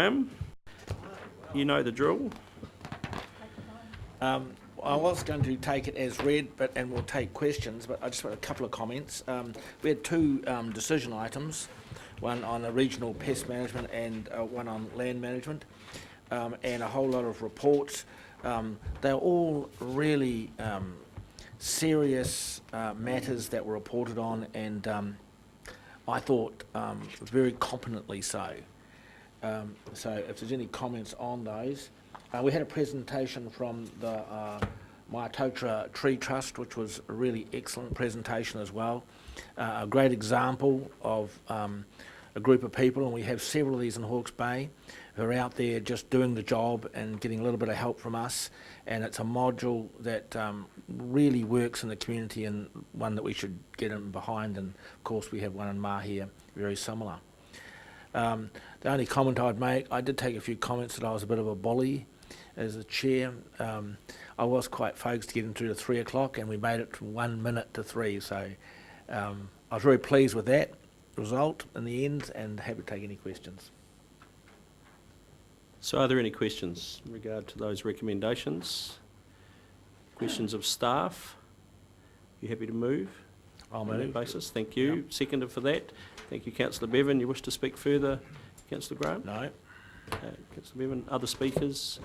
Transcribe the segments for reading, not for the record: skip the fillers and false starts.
Graham, you know the drill. I was going to take it as read, and we'll take questions, but I just want a couple of comments. We had two decision items, one on the regional pest management and one on land management, and a whole lot of reports. They're all really serious matters that were reported on, and I thought very competently so. So if there's any comments on those. We had a presentation from the Maitotra Tree Trust, which was a really excellent presentation as well. A great example of a group of people, and we have several of these in Hawke's Bay, who are out there just doing the job and getting a little bit of help from us. And it's a module that really works in the community, and one that we should get in behind. And of course we have one in Mahia, very similar. The only comment I'd make, I did take a few comments that I was a bit of a bully as a chair. I was quite focused getting through to 3 o'clock, and we made it from 1 minute to 3, so I was very pleased with that result in the end, and happy to take any questions. So are there any questions in regard to those recommendations? Questions of staff? You happy to move? I'll move. On that basis, thank you. Yep. Seconded for that. Thank you, Councillor Bevan. You wish to speak further, Councillor Graham? No. Councillor Bevan, other speakers?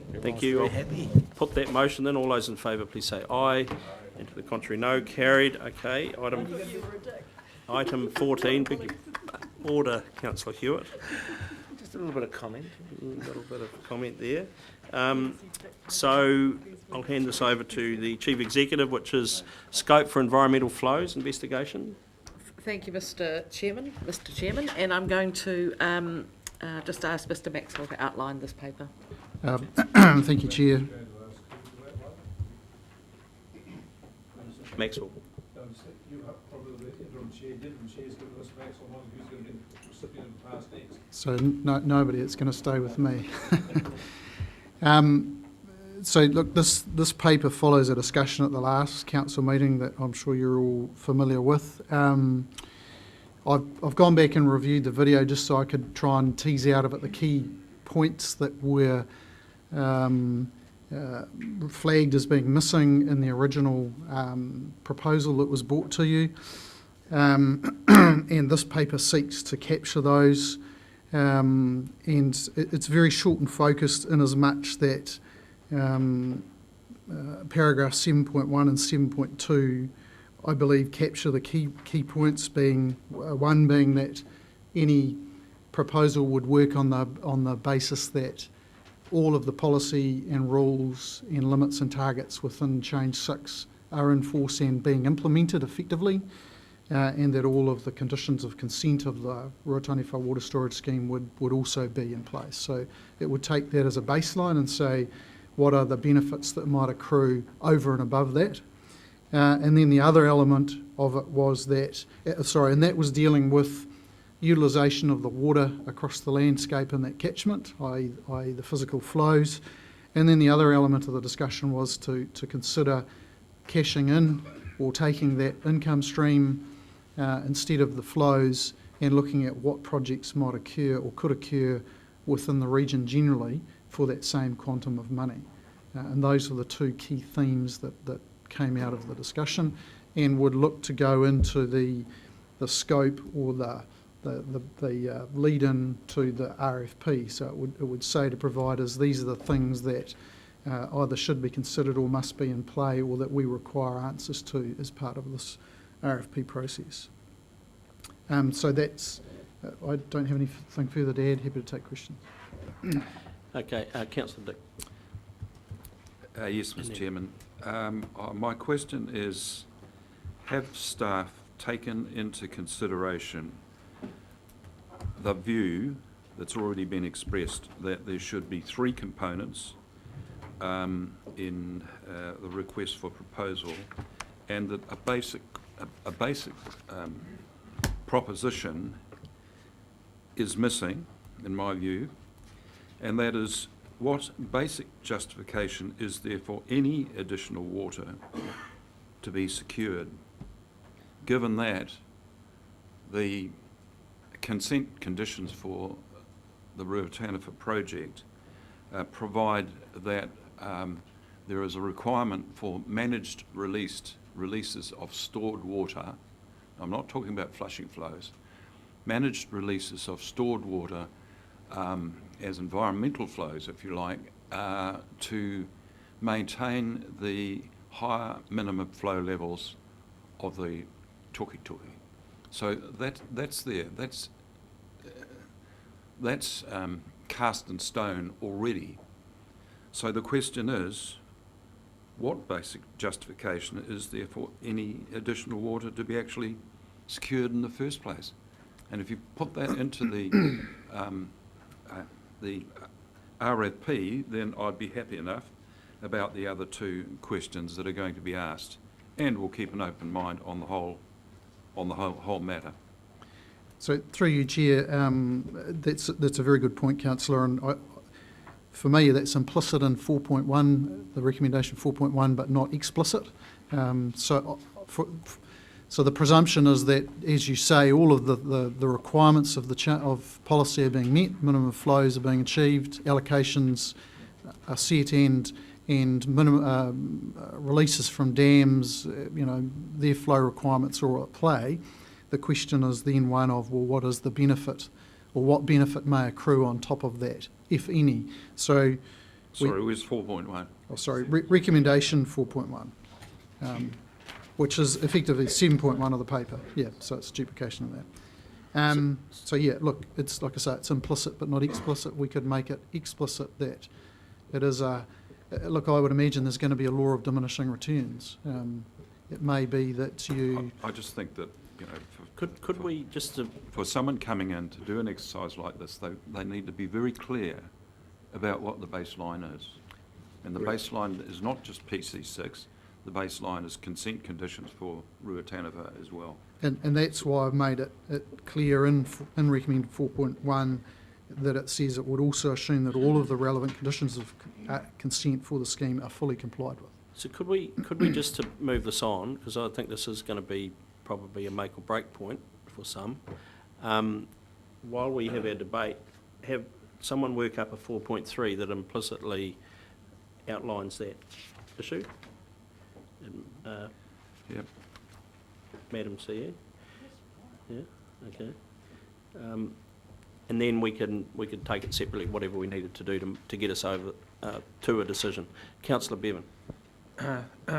Everyone's Thank you. very happy. Put that motion then. All those in favour, please say aye. And to the contrary, no. Carried. Okay. Item 14. Big order, Councillor Hewitt. Just a little bit of comment. A little bit of comment there. So I'll hand this over to the Chief Executive, which is Scope for Environmental Flows Investigation. Thank you, Mr. Chairman. And I'm going to just ask Mr. Maxwell to outline this paper. Thank you, Chair. Maxwell. So nobody, it's going to stay with me. So look, this paper follows a discussion at the last council meeting that I'm sure you're all familiar with. I've gone back and reviewed the video just so I could try and tease out of it the key points that were flagged as being missing in the original proposal that was brought to you. And this paper seeks to capture those, and it's very short and focused in as much that paragraph 7.1 and 7.2 I believe capture the key points, being one being that any proposal would work on the basis that all of the policy and rules and limits and targets within Change 6 are in force and being implemented effectively, and that all of the conditions of consent of the Ruataniwha Water Storage Scheme would also be in place. So it would take that as a baseline and say what are the benefits that might accrue over and above that. And then the other element of it was that, and that was dealing with utilisation of the water across the landscape in that catchment, i.e. the physical flows. And then the other element of the discussion was to consider cashing in or taking that income stream instead of the flows, and looking at what projects might occur or could occur within the region generally for that same quantum of money. And those are the two key themes that came out of the discussion, and would look to go into the scope or the lead-in to the RFP. So it would say to providers, these are the things that either should be considered or must be in play, or that we require answers to as part of this RFP process. So that's, I don't have anything further to add. Happy to take questions. Okay, Councillor Dick. Yes, Mr. Chairman. My question is, have staff taken into consideration the view that's already been expressed that there should be 3 components in the request for proposal, and that a basic proposition is missing, in my view, and that is, what basic justification is there for any additional water to be secured, given that the consent conditions for the Ruataniwha project provide that there is a requirement for managed releases of stored water. I'm not talking about flushing flows. Managed releases of stored water as environmental flows, if you like, to maintain the higher minimum flow levels of the Tukituki. So that's there. That's cast in stone already. So the question is, what basic justification is there for any additional water to be actually secured in the first place? And if you put that into the RFP, then I'd be happy enough about the other two questions that are going to be asked, and we'll keep an open mind on the whole matter. So through you, Chair, that's a very good point, Councillor, and for me that's implicit in 4.1, the recommendation 4.1, but not explicit. So the presumption is that, as you say, all of the requirements of policy are being met, minimum flows are being achieved, allocations are set, and minimum releases from dams, their flow requirements are all at play. The question is then one of, well, what is the benefit, or what benefit may accrue on top of that, if any? So, where's 4.1? Recommendation 4.1, which is effectively 7.1 of the paper. Yeah, so it's duplication of that. So yeah, look, it's like I say, it's implicit but not explicit. We could make it explicit that it is look, I would imagine there's going to be a law of diminishing returns. It may be that you... I just think that, Could we just... for someone coming in to do an exercise like this, they need to be very clear about what the baseline is. And the baseline is not just PC6, the baseline is consent conditions for Ruataniwha as well. And that's why I've made it clear in recommended 4.1 that it says it would also assume that all of the relevant conditions of consent for the scheme are fully complied with. So could we just to move this on, because I think this is going to be probably a make or break point for some, while we have our debate, have someone work up a 4.3 that implicitly outlines that issue? Yep. Madam CEO? Yeah, okay. And then we could take it separately, whatever we needed to do to get us over to a decision. Councillor Bevan.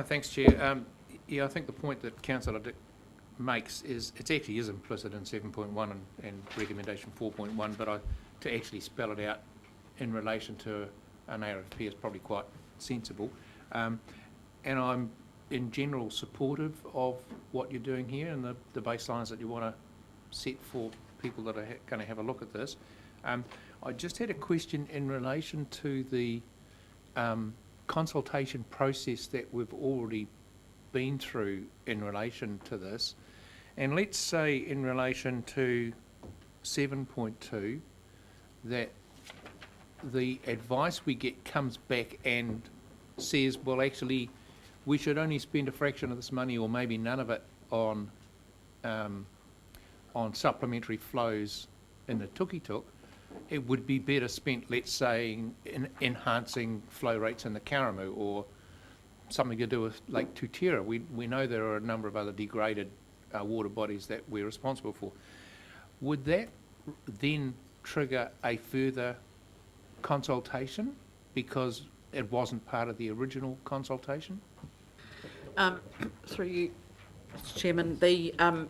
Thanks, Chair. Yeah, I think the point that Councillor Dick makes is it actually is implicit in 7.1 and recommendation 4.1, but to actually spell it out in relation to an RFP is probably quite sensible. And I'm in general supportive of what you're doing here and the baselines that you want to set for people that are going to have a look at this. I just had a question in relation to the consultation process that we've already been through in relation to this. And let's say in relation to 7.2 that the advice we get comes back and says, well, actually, we should only spend a fraction of this money or maybe none of it on supplementary flows in the Tukituk. It would be better spent, let's say, in enhancing flow rates in the Karamu or something to do with Lake Tutera. We know there are a number of other degraded water bodies that we're responsible for. Would that then trigger a further consultation because it wasn't part of the original consultation? Through you, Mr. Chairman,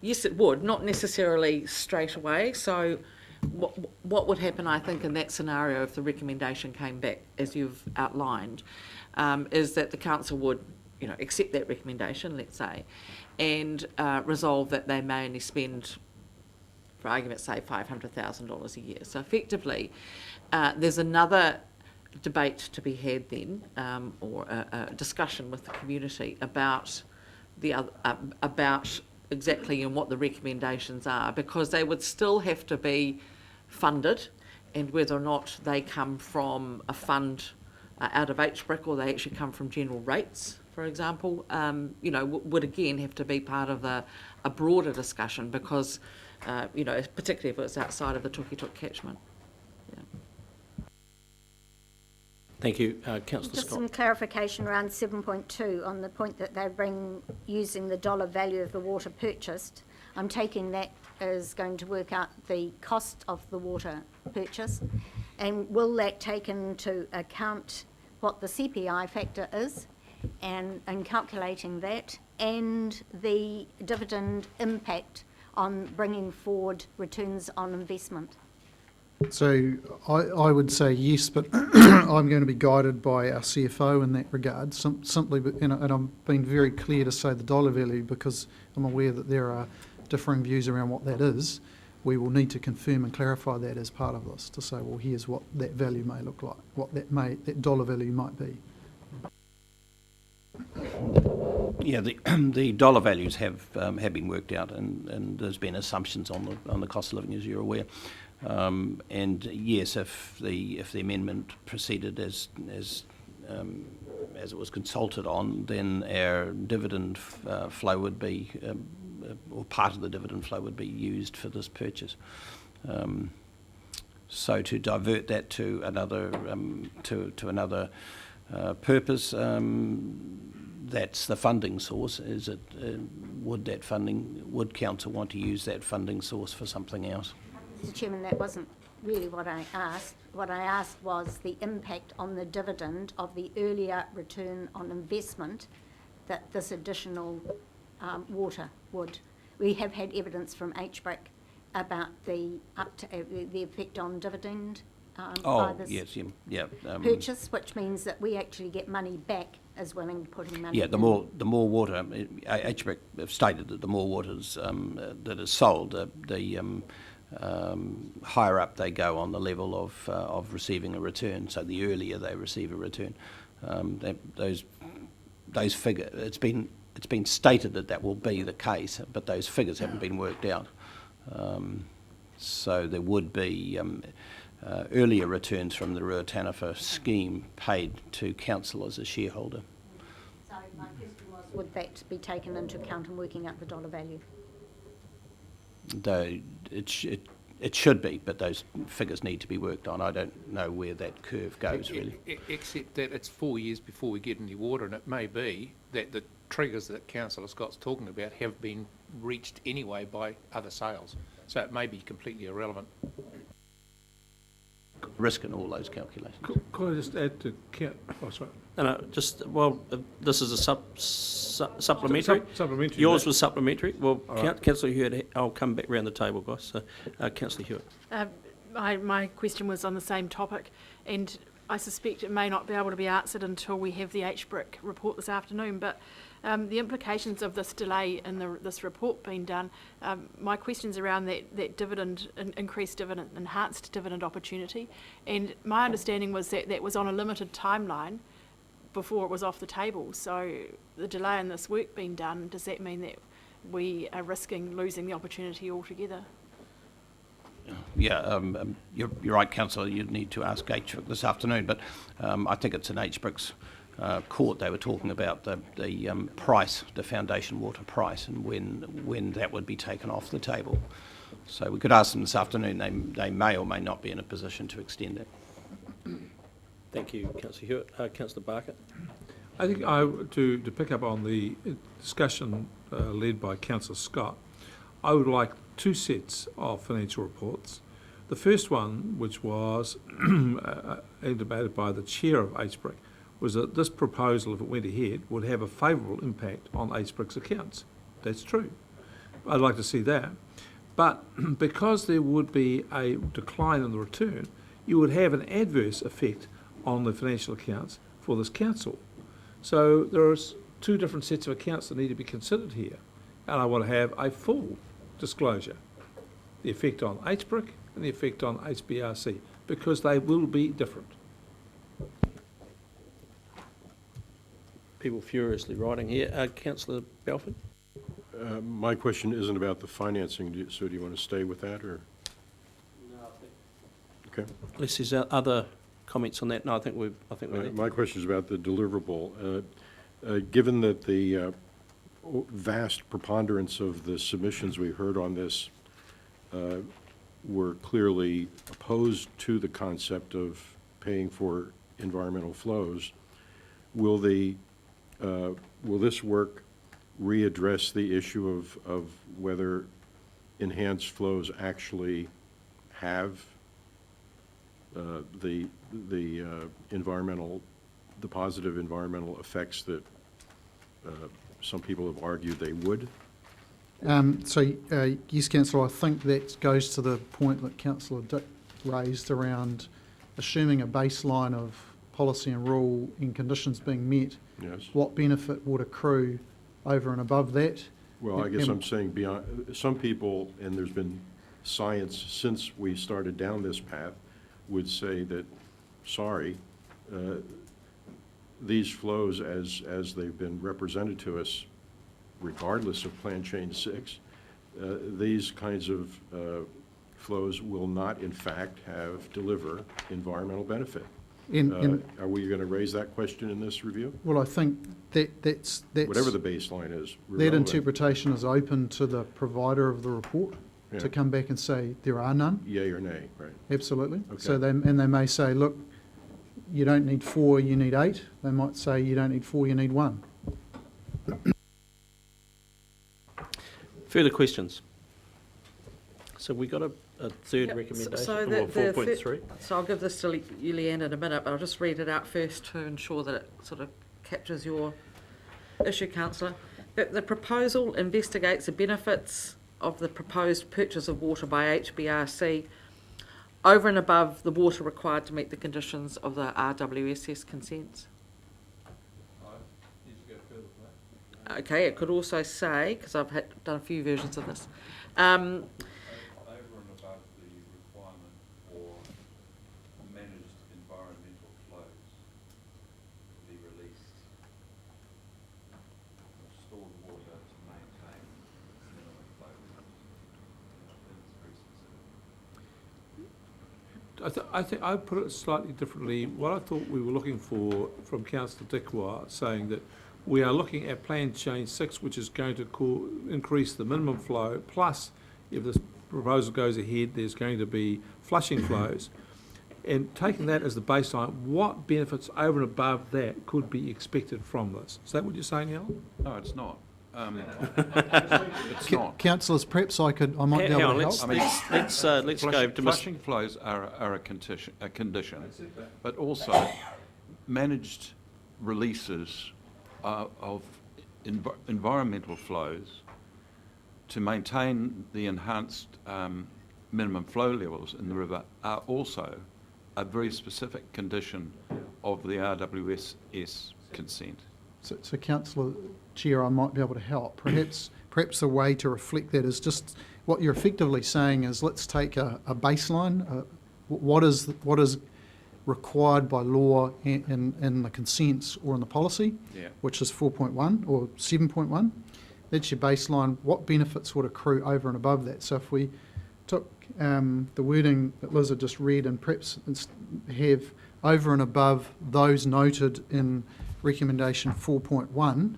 yes, it would, not necessarily straight away. So what would happen, I think, in that scenario if the recommendation came back, as you've outlined, is that the council would, accept that recommendation, let's say, and resolve that they may only spend, for argument's sake, $500,000 a year. So effectively, there's another debate to be had then, or a discussion with the community about about exactly and what the recommendations are, because they would still have to be funded, and whether or not they come from a fund out of HBRC or they actually come from general rates, for example, would again have to be part of a broader discussion because, particularly if it's outside of the Tukituk catchment. Thank you. Councillor Just Scott. some clarification around 7.2 on the point that they bring using the dollar value of the water purchased. I'm taking that as going to work out the cost of the water purchase. And will that take into account what the CPI factor is and calculating that, and the dividend impact on bringing forward returns on investment? So I would say yes, but I'm going to be guided by our CFO in that regard, simply, and I've been very clear to say the dollar value because I'm aware that there are differing views around what that is. We will need to confirm and clarify that as part of this to say, well, here's what that value may look like, what that dollar value might be. Yeah, the dollar values have been worked out, and there's been assumptions on the cost of living, as you're aware. And yes, if the amendment proceeded as it was consulted on, then our dividend flow would be, or part of the dividend flow would be used for this purchase. So to divert that to another another purpose, that's the funding source. Is it? Would council want to use that funding source for something else? Mr. Chairman, that wasn't really what I asked. What I asked was the impact on the dividend of the earlier return on investment that this additional water would. We have had evidence from HBRC about the effect on dividend by this purchase, which means that we actually get money back as well in putting money. Yeah, the more water, HBRC have stated that the more water that is sold, the higher up they go on the level of receiving a return. So the earlier they receive a return, those figures. It's been stated that will be the case, but those figures haven't been worked out. So there would be earlier returns from the Ruataniwha scheme paid to council as a shareholder. So my question was, would that be taken into account in working out the dollar value? Though it should be, but those figures need to be worked on. I don't know where that curve goes, really. Except that it's 4 years before we get any water, and it may be that the triggers that Councillor Scott's talking about have been reached anyway by other sales. So it may be completely irrelevant. Risk in all those calculations. Could I just add to oh, sorry. No, this is a supplementary. Supplementary. Yours was supplementary. Well, right. Councillor Hewitt, I'll come back round the table, guys. So, Councillor Hewitt. My question was on the same topic, and I suspect it may not be able to be answered until we have the HBRC report this afternoon, but the implications of this delay in this report being done, my question's around that dividend, increased dividend, enhanced dividend opportunity, and my understanding was that was on a limited timeline before it was off the table. So the delay in this work being done, does that mean that we are risking losing the opportunity altogether? Yeah, you're right, Councillor. You'd need to ask HBRC this afternoon, but I think it's in HBRC's court. They were talking about the price, the foundation water price, and when that would be taken off the table. So we could ask them this afternoon. They may or may not be in a position to extend it. Thank you, Councillor Hewitt. Councillor Barker. I think to pick up on the discussion led by Councillor Scott, I would like 2 sets of financial reports. The first one, which was debated by the chair of HBRC, was that this proposal, if it went ahead, would have a favourable impact on HBRC's accounts. That's true. I'd like to see that. But because there would be a decline in the return, you would have an adverse effect on the financial accounts for this council. So there are 2 different sets of accounts that need to be considered here. And I want to have a full disclosure, the effect on HBRC and the effect on HBRC, because they will be different. People furiously writing here. Councillor Belford. My question isn't about the financing, so do you want to stay with that, or? No, I think. Okay. Unless there's other comments on that. No, I think we're there. My question is about the deliverable. Given that the vast preponderance of the submissions we heard on this were clearly opposed to the concept of paying for environmental flows, will this work readdress the issue of whether enhanced flows actually have the positive environmental effects that some people have argued they would? Yes, Councillor, I think that goes to the point that Councillor Dick raised around assuming a baseline of policy and rule in conditions being met. Yes. What benefit would accrue over and above that? Well, I guess I'm saying beyond, some people, and there's been science since we started down this path, would say that, sorry, these flows as they've been represented to us, regardless of Plan Change 6, these kinds of flows will not in fact deliver environmental benefit. Are we going to raise that question in this review? Well, I think that's Whatever the baseline is. that relevant. interpretation is open to the provider of the report Yeah. to come back and say there are none. Yay or nay, right? Absolutely. Okay. So they may say, look, you don't need 4, you need 8. They might say you don't need 4, you need 1. Further questions? So we got a third Yep, recommendation, so or the 4.3? So I'll give this to Leanne in a minute, but I'll just read it out first to ensure that it sort of captures your issue, councillor. That the proposal investigates the benefits of the proposed purchase of water by HBRC over and above the water required to meet the conditions of the RWSS consents. Okay, it could also say, because I've done a few versions of this, Over and above the requirement for managed environmental flows to be released of stored water to maintain minimum flow levels. I think I put it slightly differently. What I thought we were looking for from Councillor Dick was saying that we are looking at Plan Change 6, which is going to increase the minimum flow, plus if this proposal goes ahead, there's going to be flushing flows. And taking that as the baseline, what benefits over and above that could be expected from this? Is that what you're saying, Alan? No, it's not. It's not. Councillors, perhaps I might be Hang able on, to help. let's go to Mr. Flushing flows are a condition, but also managed releases of environmental flows to maintain the enhanced minimum flow levels in the river are also a very specific condition of the RWSS consent. So Councillor Chair, I might be able to help. Perhaps a way to reflect that is just what you're effectively saying is let's take a baseline. What is required by law in the consents or in the policy, Yeah. which is 4.1 or 7.1. That's your baseline. What benefits would accrue over and above that? So if we took the wording that Liz had just read and perhaps have over and above those noted in recommendation 4.1,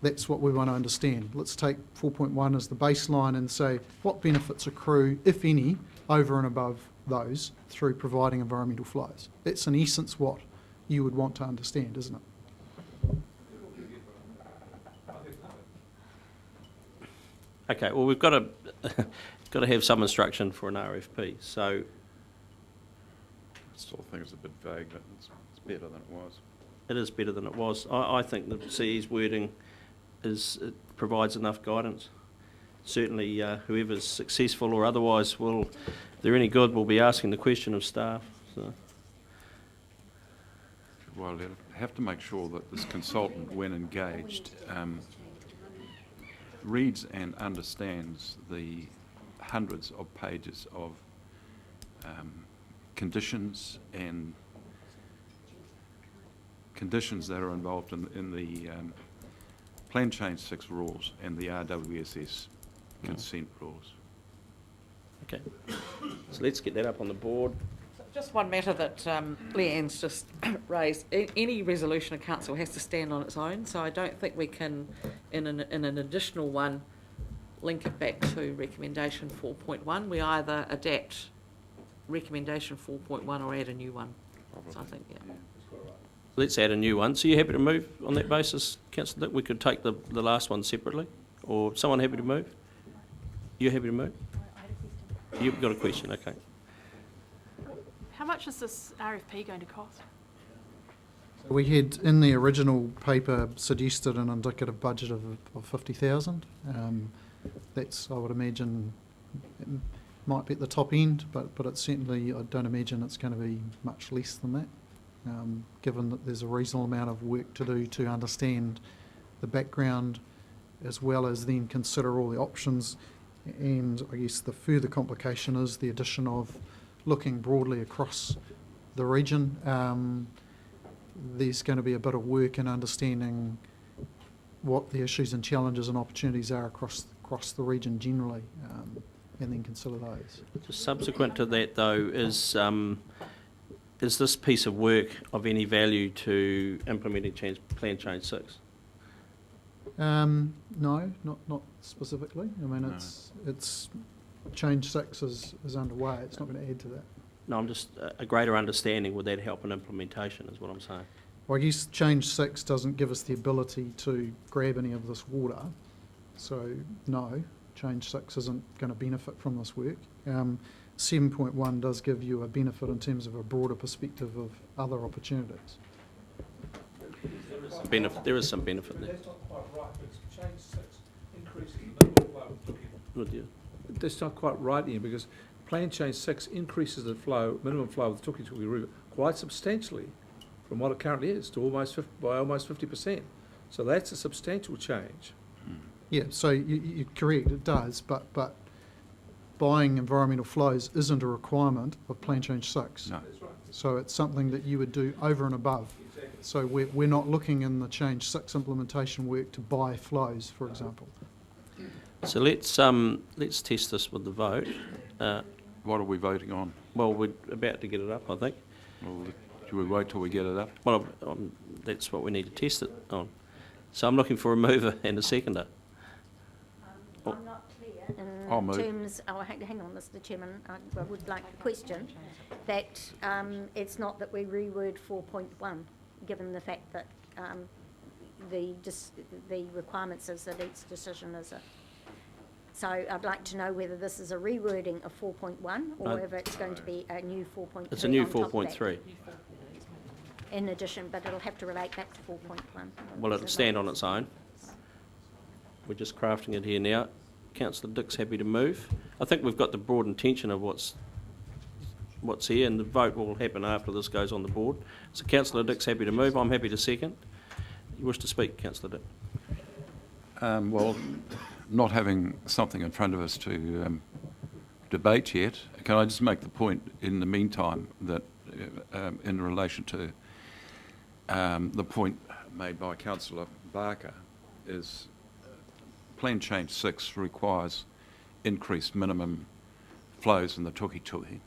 that's what we want to understand. Let's take 4.1 as the baseline and say what benefits accrue, if any, over and above those through providing environmental flows. That's in essence what you would want to understand, isn't it? Okay, well, we've got to have some instruction for an RFP, so I still think it's a bit vague, but it's better than it was. it is better than it was. I think the CE's wording it provides enough guidance. Certainly, whoever's successful or otherwise if they're any good, will be asking the question of staff. So. Well, they'll have to make sure that this consultant, when engaged, reads and understands the hundreds of pages of conditions and conditions that are involved in the Plan Change 6 rules and the RWSS consent rules. Okay, so let's get that up on the board. Just one matter that Leanne's just raised. Any resolution of council has to stand on its own, so I don't think we can, in an additional one, link it back to recommendation 4.1. We either adapt recommendation 4.1 or add a new one. So I think, yeah. Let's add a new one. So you happy to move on that basis, councillor Dick? We could take the last one separately, or someone happy to move? You happy to move? You've got a question, okay. How much is this RFP going to cost? We had, in the original paper, suggested an indicative budget of 50,000. That's, I would imagine, it might be at the top end, but it's certainly, I don't imagine it's going to be much less than that, given that there's a reasonable amount of work to do to understand the background, as well as then consider all the options. And I guess the further complication is the addition of looking broadly across the region. There's going to be a bit of work in understanding what the issues and challenges and opportunities are across the region generally, and then consider those. Just subsequent to that, though, is this piece of work of any value to implementing Plan Change 6? No, not specifically. I mean, it's Change 6 is underway. It's not going to add to that. No, I'm just, a greater understanding, would that help in implementation, is what I'm saying. Well, I guess Change 6 doesn't give us the ability to grab any of this water. So, no, Change 6 isn't going to benefit from this work. 7.1 does give you a benefit in terms of a broader perspective of other opportunities. There is some benefit there. That's not quite right, because Change 6 increases the minimum flow of Tookie. Would you? That's not quite right, Ian, because Plan Change 6 increases the minimum flow of the Tookie River quite substantially from what it currently is to by almost 50%. So that's a substantial change. Yeah, so you're correct, it does, but buying environmental flows isn't a requirement of Plan Change 6. No. So it's something that you would do over and above. So we're not looking in the Change 6 implementation work to buy flows, for example. So let's test this with the vote. What are we voting on? Well, we're about to get it up, I think. Well, should we wait till we get it up? Well, that's what we need to test it on. So I'm looking for a mover and a seconder. I'm not clear I'll in move. terms, hang on, Mr Chairman, I would like to question that it's not that we reword 4.1, given the fact that the requirements is that each decision is a... So I'd like to know whether this is a rewording of 4.1 or whether it's going to be a new 4.3. It's a new on top of that. 4.3. In addition, but it'll have to relate back to 4.1. Well, it'll stand on its own. We're just crafting it here now. Councillor Dick's happy to move. I think we've got the broad intention of what's here, and the vote will happen after this goes on the board. So Councillor Dick's happy to move. I'm happy to second. You wish to speak, Councillor Dick? Well, not having something in front of us to debate yet, can I just make the point in the meantime that in relation to the point made by Councillor Barker is Plan Change 6 requires increased minimum flows in the Tookie.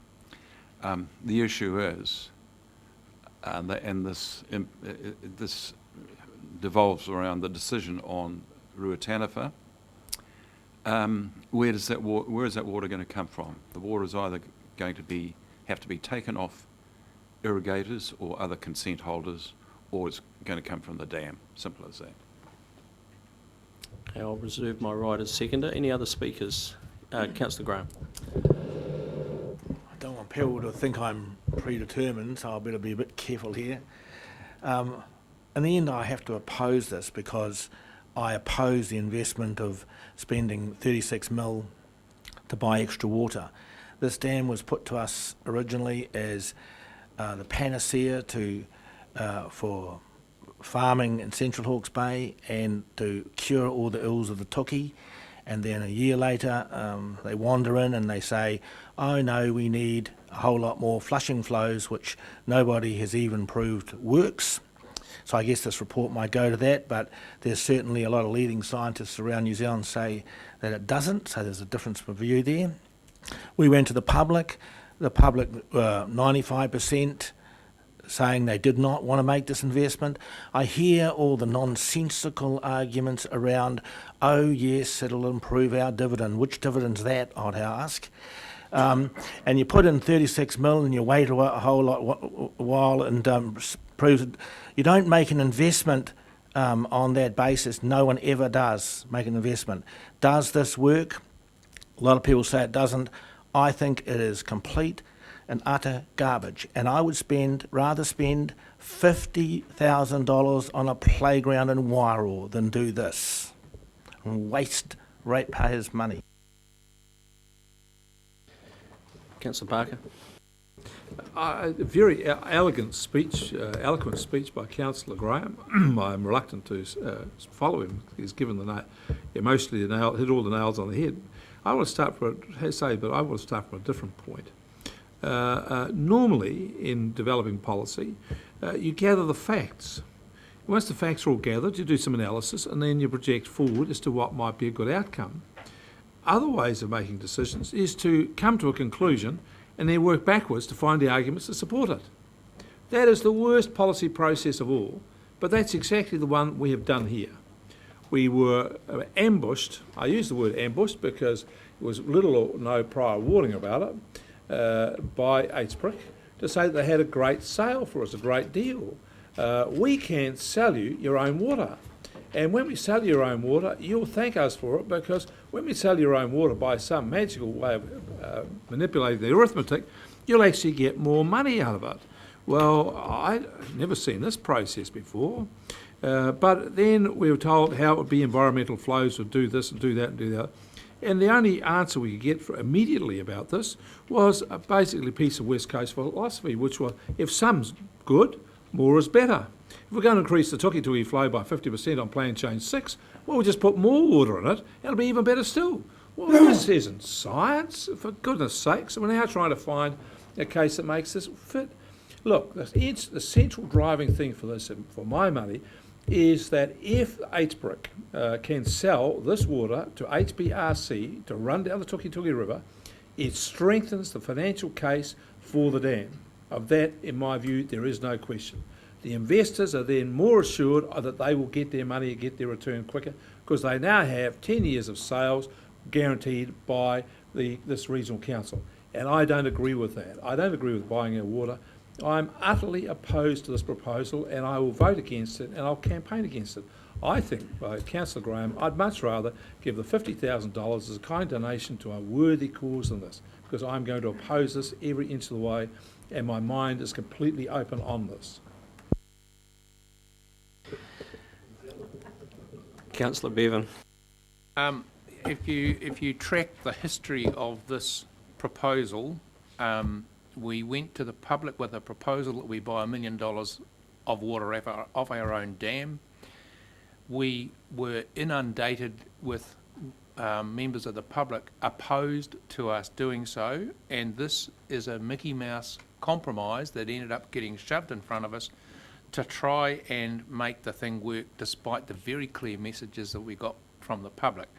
The issue is, and this devolves around the decision on Ruataniwha. Where is that water going to come from? The water is either going to have to be taken off irrigators or other consent holders, or it's going to come from the dam. Simple as that. Okay, I'll reserve my right as seconder. Any other speakers? Councillor Graham. I don't want people to think I'm predetermined, so I better be a bit careful here. In the end, I have to oppose this because I oppose the investment of spending 36 mil to buy extra water. This dam was put to us originally as the panacea for farming in Central Hawke's Bay and to cure all the ills of the Tookie. And then a year later, they wander in and they say, oh no, we need a whole lot more flushing flows, which nobody has even proved works. So I guess this report might go to that, but there's certainly a lot of leading scientists around New Zealand say that it doesn't, so there's a difference of view there. We went to the public 95% saying they did not want to make this investment. I hear all the nonsensical arguments around, oh yes, it'll improve our dividend. Which dividend's that, I'd ask. and you put in 36 mil and you wait a whole while and proves it. You don't make an investment on that basis. No one ever does make an investment. Does this work? A lot of people say it doesn't. I think it is complete and utter garbage. And I would rather spend $50,000 on a playground in Wairoa than do this and waste ratepayers' money. Councillor Parker. A very eloquent speech by Councillor Graham. I'm reluctant to follow him. He's given mostly hit all the nails on the head. I want to start from a different point. Normally, in developing policy, you gather the facts. Once the facts are all gathered, you do some analysis, and then you project forward as to what might be a good outcome. Other ways of making decisions is to come to a conclusion and then work backwards to find the arguments to support it. That is the worst policy process of all, but that's exactly the one we have done here. We were ambushed. I use the word ambushed because there was little or no prior warning about it by HBRC to say that they had a great sale for us, a great deal. We can sell you your own water. And when we sell your own water, you'll thank us for it, because when we sell your own water by some magical way of manipulating the arithmetic, you'll actually get more money out of it. Well, I've never seen this process before. But then we were told how it would be environmental flows would do this and do that and do that. And the only answer we could get immediately about this was basically a piece of West Coast philosophy, which was, if some's good, more is better. If we're going to increase the Tukituki flow by 50% on Plan Change 6, well, we'll just put more water in it, and it'll be even better still. Well, this isn't science, for goodness sakes. We're now trying to find a case that makes this fit. Look, the central driving thing for this, for my money, is that if HBRC can sell this water to HBRC to run down the Tukituki River, it strengthens the financial case for the dam. Of that, in my view, there is no question. The investors are then more assured that they will get their money, get their return quicker, because they now have 10 years of sales guaranteed by this regional council. And I don't agree with that. I don't agree with buying our water. I'm utterly opposed to this proposal, and I will vote against it, and I'll campaign against it. I think, Councillor Graham, I'd much rather give the $50,000 as a kind donation to a worthy cause than this, because I'm going to oppose this every inch of the way, and my mind is completely open on this. Councillor Bevan. If you track the history of this proposal, we went to the public with a proposal that we buy $1 million of water off our own dam. We were inundated with members of the public opposed to us doing so, and this is a Mickey Mouse compromise that ended up getting shoved in front of us to try and make the thing work despite the very clear messages that we got from the public.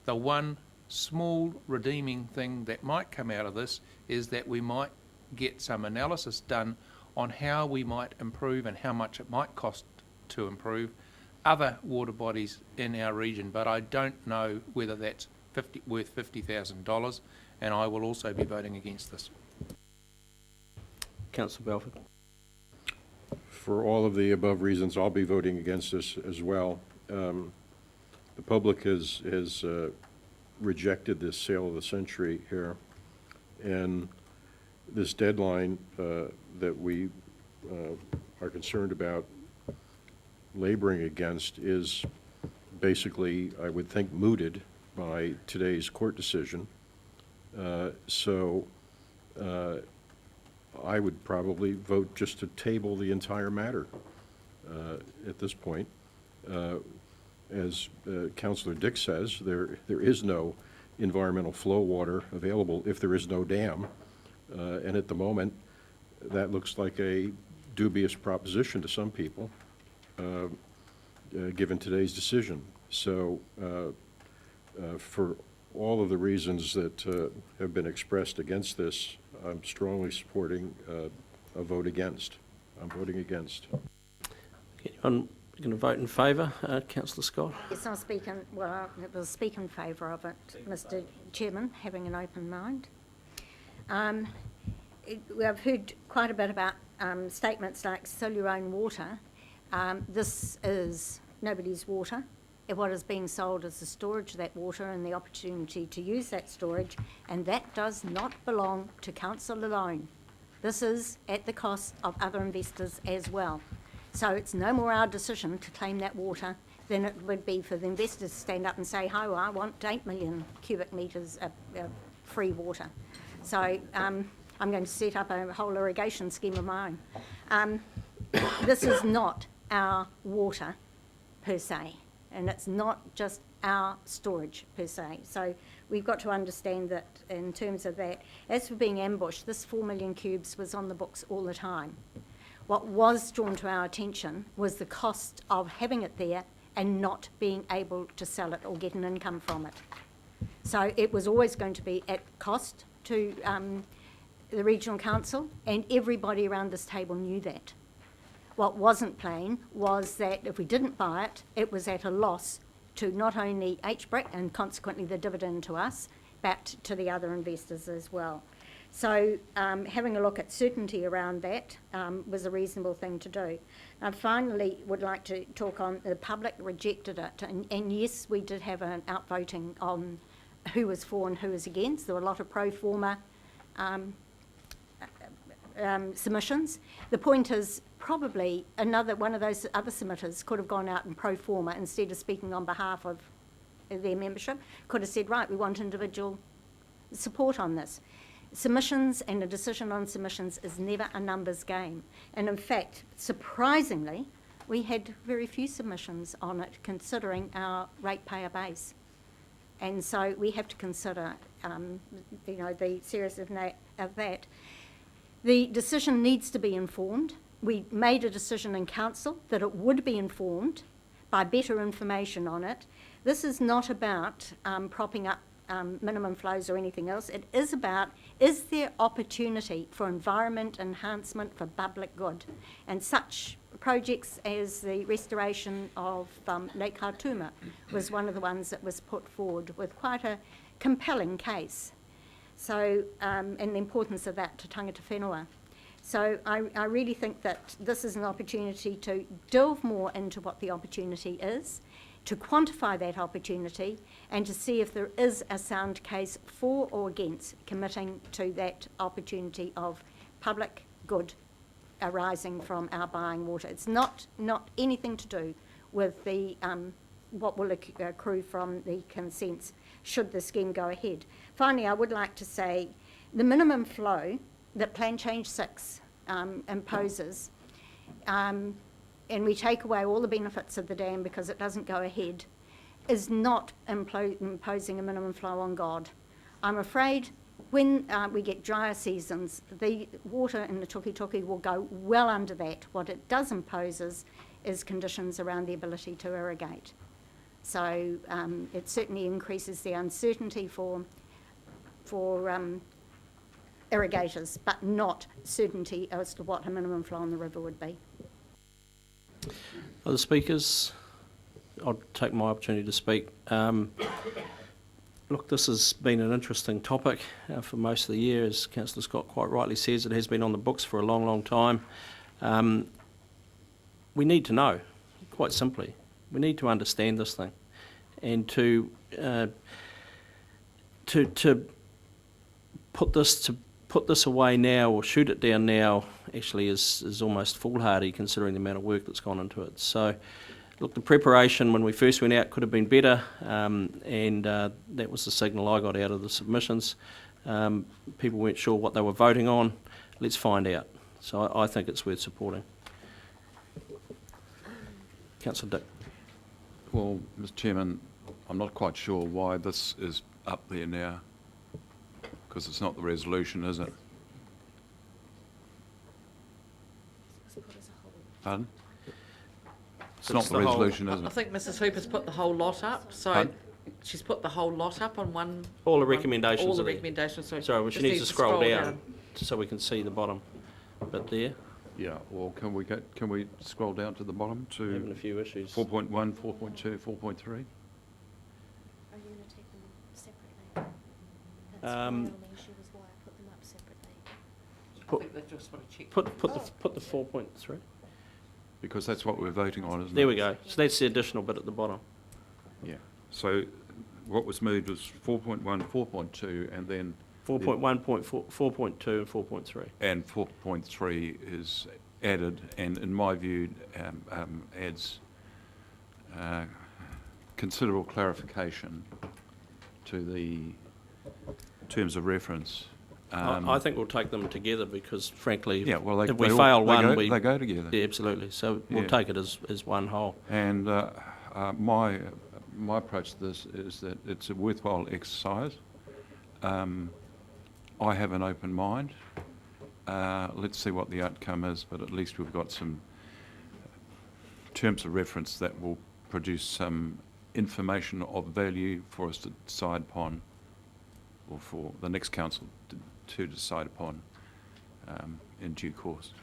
The one small redeeming thing that might come out of this is that we might get some analysis done on how we might improve and how much it might cost to improve other water bodies in our region, but I don't know whether that's worth $50,000, and I will also be voting against this. Councillor Belford. For all of the above reasons, I'll be voting against this as well. The public has rejected this sale of the century here, and this deadline that we are concerned about laboring against is basically, I would think, mooted by today's court decision. So I would probably vote just to table the entire matter at this point. As Councillor Dick says, there is no environmental flow water available if there is no dam. And at the moment, that looks like a dubious proposition to some people, given today's decision. So for all of the reasons that have been expressed against this, I'm strongly supporting a vote against. I'm voting against. Anyone going to vote in favour? Councillor Scott. Yes, I'll speak in, well, I will speak in favour of it, Mr. Chairman, having an open mind. I've heard quite a bit about statements like sell your own water. This is nobody's water. What is being sold is the storage of that water and the opportunity to use that storage, and that does not belong to council alone. This is at the cost of other investors as well. So it's no more our decision to claim that water than it would be for the investors to stand up and say, "Ho, I want 8 million cubic metres of free water." So I'm going to set up a whole irrigation scheme of my own. This is not our water per se, and it's not just our storage per se. So we've got to understand that in terms of that. As for being ambushed, this 4 million cubes was on the books all the time. What was drawn to our attention was the cost of having it there and not being able to sell it or get an income from it. So it was always going to be at cost to the regional council, and everybody around this table knew that. What wasn't plain was that if we didn't buy it, it was at a loss to not only HBRC and consequently the dividend to us, but to the other investors as well. So having a look at certainty around that was a reasonable thing to do. I finally would like to talk on the public rejected it, and yes, we did have an outvoting on who was for and who was against. There were a lot of pro forma submissions. The point is probably another one of those other submitters could have gone out and pro forma instead of speaking on behalf of their membership, could have said, right, we want individual support on this. Submissions and a decision on submissions is never a numbers game. And in fact, surprisingly, we had very few submissions on it considering our ratepayer base. And so we have to consider, the seriousness of that. The decision needs to be informed. We made a decision in council that it would be informed by better information on it. This is not about propping up minimum flows or anything else. It is about, is there opportunity for environment enhancement for public good? And such projects as the restoration of Lake Hartuma was one of the ones that was put forward with quite a compelling case. So, and the importance of that to tangata whenua. So I really think that this is an opportunity to delve more into what the opportunity is, to quantify that opportunity, and to see if there is a sound case for or against committing to that opportunity of public good arising from our buying water. It's not anything to do with the what will accrue from the consents should the scheme go ahead. Finally, I would like to say the minimum flow that Plan Change 6 imposes, and we take away all the benefits of the dam because it doesn't go ahead, is not imposing a minimum flow on God. I'm afraid when we get drier seasons, the water in the Tuki will go well under that. What it does impose is conditions around the ability to irrigate. So it certainly increases the uncertainty for irrigators, but not certainty as to what a minimum flow on the river would be. Other speakers? I'll take my opportunity to speak. Look, this has been an interesting topic for most of the year. As Councillor Scott quite rightly says, it has been on the books for a long, long time. We need to know, quite simply. We need to understand this thing, and to put this away now or shoot it down now actually is almost foolhardy considering the amount of work that's gone into it. So, look, the preparation when we first went out could have been better, and that was the signal I got out of the submissions. People weren't sure what they were voting on. Let's find out. So I think it's worth supporting. Councillor Dick. Well, Mr. Chairman, I'm not quite sure why this is up there now, because it's not the resolution, is it? Pardon? It's not the resolution, is I it? think Mrs. Hooper's put the whole lot up, so Pardon? she's put the whole lot up on one. All the one- recommendations All the are there. recommendations, sorry. Sorry, well, she Just needs to scroll down so we can see the bottom bit there. Yeah, well, can we scroll down to the bottom Having a to few issues. 4.1, 4.2, 4.3? Are you going to take them separately? That's Um, my only issue, was why I put them up separately. Put- think they just want to check. Put the 4.3. Because that's what we're voting on, isn't it? There we go. So that's the additional bit at the bottom. Yeah. So what was moved was 4.1, 4.2, and then 4.1, 4.2 and 4.3. and 4.3 is added, and in my view, adds considerable clarification to the terms of reference. I think we'll take them together because frankly, Yeah, well, if we fail one, they go together. yeah, absolutely. So we'll Yeah. take it as one whole. And my approach to this is that it's a worthwhile exercise. I have an open mind. Let's see what the outcome is, but at least we've got some terms of reference that will produce some information of value for us to decide upon, or for the next council to decide upon in due course.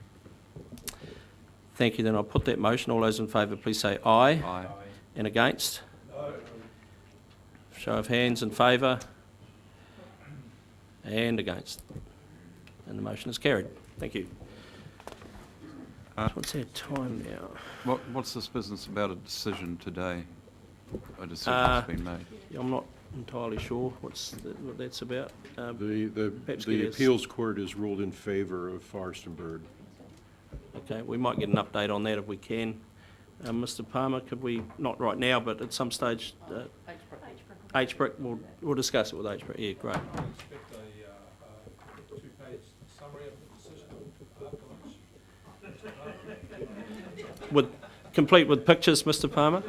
Thank you. Then I'll put that motion. All those in favour, please say aye. Aye. And against? No. Show of hands in favour. And against. And the motion is carried. Thank you. What's our time now? What's this business about a decision today? A decision's been made. I'm not entirely sure what that's about. Perhaps The get us- appeals court has ruled in favor of Forest and Bird. Okay, we might get an update on that if we can. Mr Palmer, could we, not right now, but at some stage, HBRC, we'll discuss it with HBRC. Yeah, great. I expect a two-page summary of the decision after lunch. Complete with pictures, Mr Palmer?